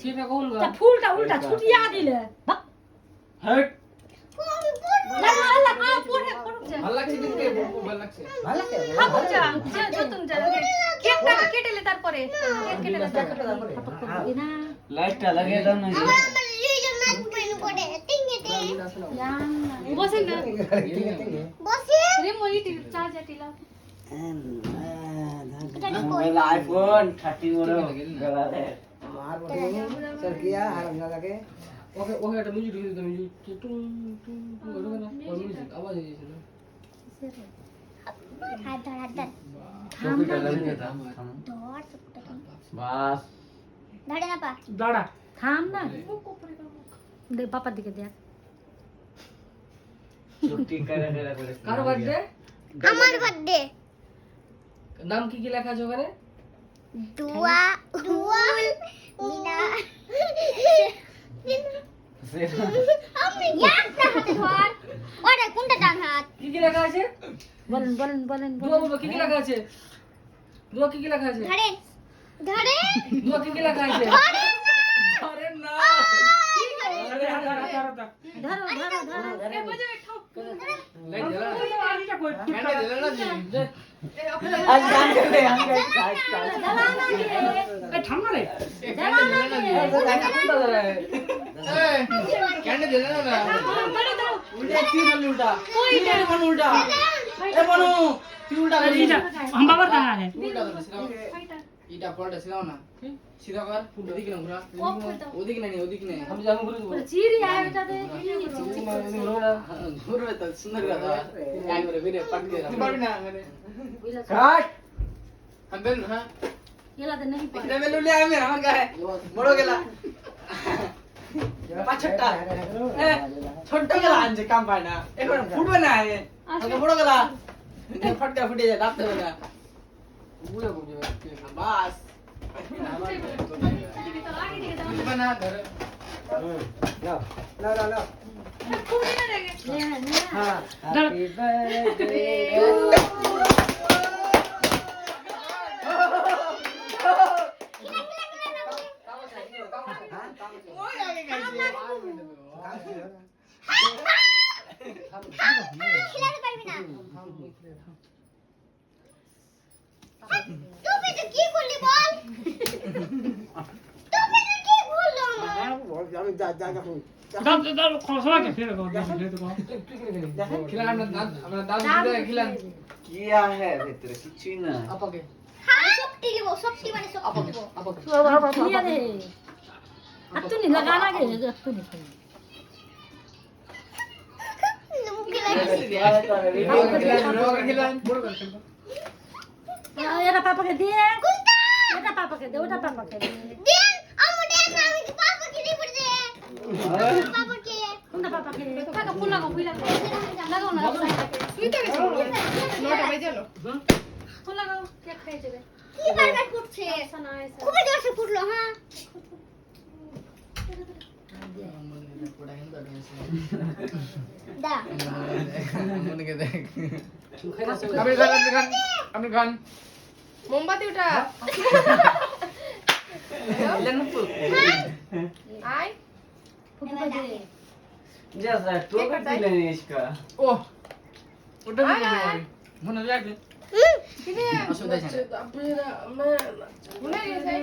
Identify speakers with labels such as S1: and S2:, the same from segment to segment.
S1: সেটা কোন গা
S2: তা ফুলটা উল্টা ছুটিয়া দিলে বাহ
S1: হট
S2: না আল্লাহ মা পড়ে করুক যা
S1: ভালো লাগছে দেখতে খুব ভালো লাগছে
S3: ভালো লাগছে
S2: খাবো যা যতন যা কেকটা কেটেলে তারপরে কেক কেটেলে তারপরে না
S4: লাইটটা লাগিয়ে দাও না
S2: বসেন না রিমোট চার্জার দিলাম
S4: মোবাইল আইফোন 13 বড় গলাতে
S3: मार बोले सर किया आराम लगा के
S1: ওকে ওকে একটা মিউজিক দিতে দাও মিউজিক টুং টুং টুং ওটা না ওই মিউজিক আওয়াজ হয়েছে না
S4: টপিটা লাগিয়ে দাও বাস
S1: দাঁড়া
S2: থাম না দে পাপার দিকে দেখ
S4: ছুটি করে করে
S1: কার বার্থডে
S5: আমার বার্থডে
S1: নাম কি কি লেখা আছে ওখানে
S5: দুয়া দুয়াল মিনা আমি একটা হাতে ধর ওরে কোনটা ডান হাত
S1: কি কি লেখা আছে
S2: বলেন বলেন বলেন
S1: দুয়া বলো কি কি লেখা আছে দুয়া কি কি লেখা আছে
S5: ধরে ধরে
S1: দুয়া কি কি লেখা আছে
S5: ধরে
S1: আরে না
S2: ধরো ধরো ধরো এ বজে ঠাও
S1: লাইট জ্বালা ক্যান্ডেল জ্বালা না জি
S4: আজ গান করবে हम गाइस
S1: এ ঠান্ডা রে ক্যান্ডেল জ্বালা না উল্টা কি বলি উল্টা ওইটা কোন উল্টা এ বনো কি উল্টা করি
S2: हम बाबा कहां है
S1: উল্টা করে সিধা এটা পড়টা সিধাও না সিধা কর ওদিকে না ঘুরা ওদিকে না ওদিকে না আমি যাবো ঘুরে দেবো
S2: চিড়ি আয় এটা দে
S1: ঘুরবে তো সুন্দর কথা একবারে ভিড়ে পাট দিয়ে রাখ পারবি না মানে
S4: কাট
S1: हम बेल हां
S2: এলা দে नहीं
S1: इतने में ले आए मेरा हमार गाय बड़ो गेला पाछटा छोटा गेला आंजे काम पाए ना एक बार फुटबे ना है हम बड़ो गेला फटका फुटे जा दाते ना बुझे बुझे बस बना घर
S3: ला ला ला हां हैप्पी बर्थडे
S5: খিলাতে পারবি না তুই তো কি করলি বল তুই তো কি বললো
S3: আমি যা যা যা
S2: দাও খসবা কে ফের
S1: खिला हमरा दाद दे खिला
S4: किया है ভিতরে কিছু না
S1: आपा के
S5: হ্যাঁ সবটি লিবো সবটি মানে সবটি লিবো
S1: आपा के
S2: लिया दे अब तू नहीं लगाना के अब तू नहीं
S5: মুখে
S2: এটা পাপা কে দে এটা পাপা কে দে ওটা পাপা কে দে
S5: দেন আমু দেন আমি কি পাপা কি দিব দে পাপা কি
S2: কোনটা পাপা কে টাকা ফুল লাগাও লাগাও না সুইটা গেছে নটা বাজে লো ফুল লাগাও কেক খাই যাবে
S5: কি বারবার ফুটছে খুবই জোরসে ফুটলো হ্যাঁ দা
S1: मन के देख अपने खान
S6: মোমবাতি উঠা
S1: लेन तो
S6: আয়
S2: ফুটবা দে
S4: जैसा टोकर दिले ने इसका
S1: ओ उठा भी मन जाए
S6: কিনে
S1: অসুবিধা আছে
S6: আপনারা ভুলে গেছে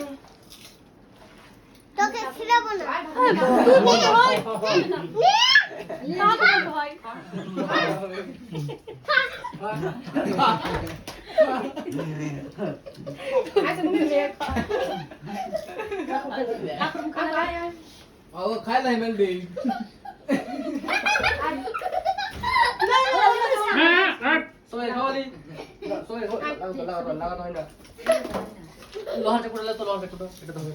S5: তোকে খিলাবো না
S2: লাগো ভাই
S6: আচ্ছা তুমি নে
S2: আপন খালা
S1: ओ खाए नहीं मिल दे सोए खाली सोए लगा तो है ना लोहा से कुड़ा तो लोहा से कुड़ा এটা তো হবে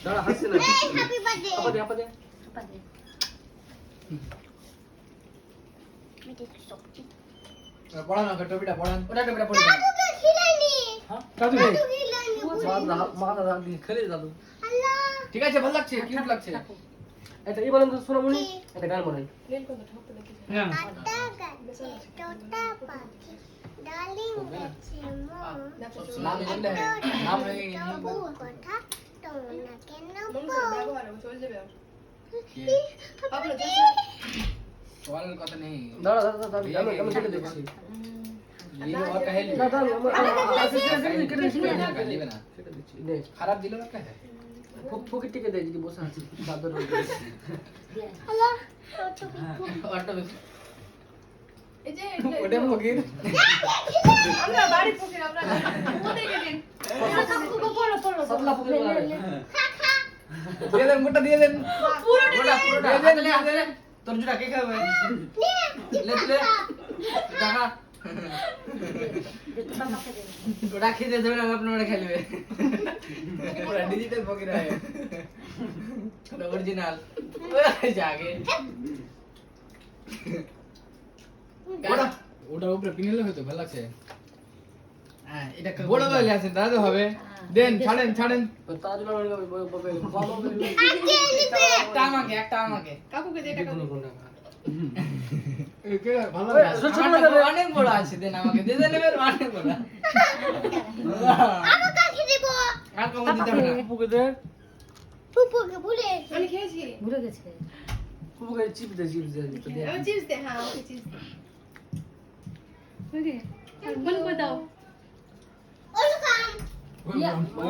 S1: দাঁড়া হাসছে না
S5: হ্যাপি বার্থডে
S1: আপা দে পড়া না টপিটা পড়ান ওটা টপিটা পড়ি
S5: তোকে খিলাইনি
S1: হ্যাঁ কাজু
S5: তোকে খিলাইনি
S1: মাথা দাগ দিয়ে খেলে দাদু
S5: আল্লাহ
S1: ঠিক আছে ভালো লাগছে কিউট লাগছে এটা এই বলেন তো শোনো মনি এটা গান মনে
S6: নীল কোন ঠাকুর দেখি
S5: আটা গাছে তোতা পাখি ডালিম গাছে মো
S1: নাম বললে নাম নেই
S5: তবু কথা
S6: মানুষের ব্যবহার চলে যাবে আর।
S1: কে?
S6: আপনার
S1: সওয়ালের কথা নেই
S3: দাঁড়া দাঁড়া দাঁড়া আমি কেটে দিচ্ছি
S1: ये और कहे
S3: না দাঁড়া
S1: केटे गाली बना
S3: কেটে দিচ্ছি নে
S1: खराब दिलो का है
S3: ফকির টিকে দেয় যদি বসে আছি দাদর
S5: আমার
S1: ऑटो में
S6: এই যে
S1: ओडे मगिर
S6: আমরা বাড়ি পৌঁছে আমরা ওদের গেলেন
S3: সাতলা ফকির বলে
S1: दे दे मोटा दे दे
S6: পুরো
S1: मोटा दे दे তোর জুড়া কে খাবে ले ले টাকা ওটা খেতে দেবে না আপনারা খেলবে পুরা ডিজিটাল ফকির হয় ওটা অরিজিনাল জাগে ওটা ওটা উপরে পিনলে হয়তো ভালো লাগছে হ্যাঁ এটা বড় হয়ে আছে দাদা হবে দেন ছাড়েন ছাড়েন
S3: তাজুল বলে
S1: একটা আমাকে
S6: কাকুকে যে টাকা
S1: একে ভালো লাগে অনেক বড় আছে দেন আমাকে দিয়ে দেন এবার অনেক বড়
S5: আমার কাকে দেব
S1: আর কখন দিতে হবে না
S3: ফুপুকে দে
S5: ফুপুকে ভুলে
S6: আমি খেয়েছি
S3: ফুপুকে চিপস দে
S6: আমি চিপস দে হ্যাঁ আমাকে চিপস দে
S2: বল করে দাও
S5: ওই কাম
S1: ওই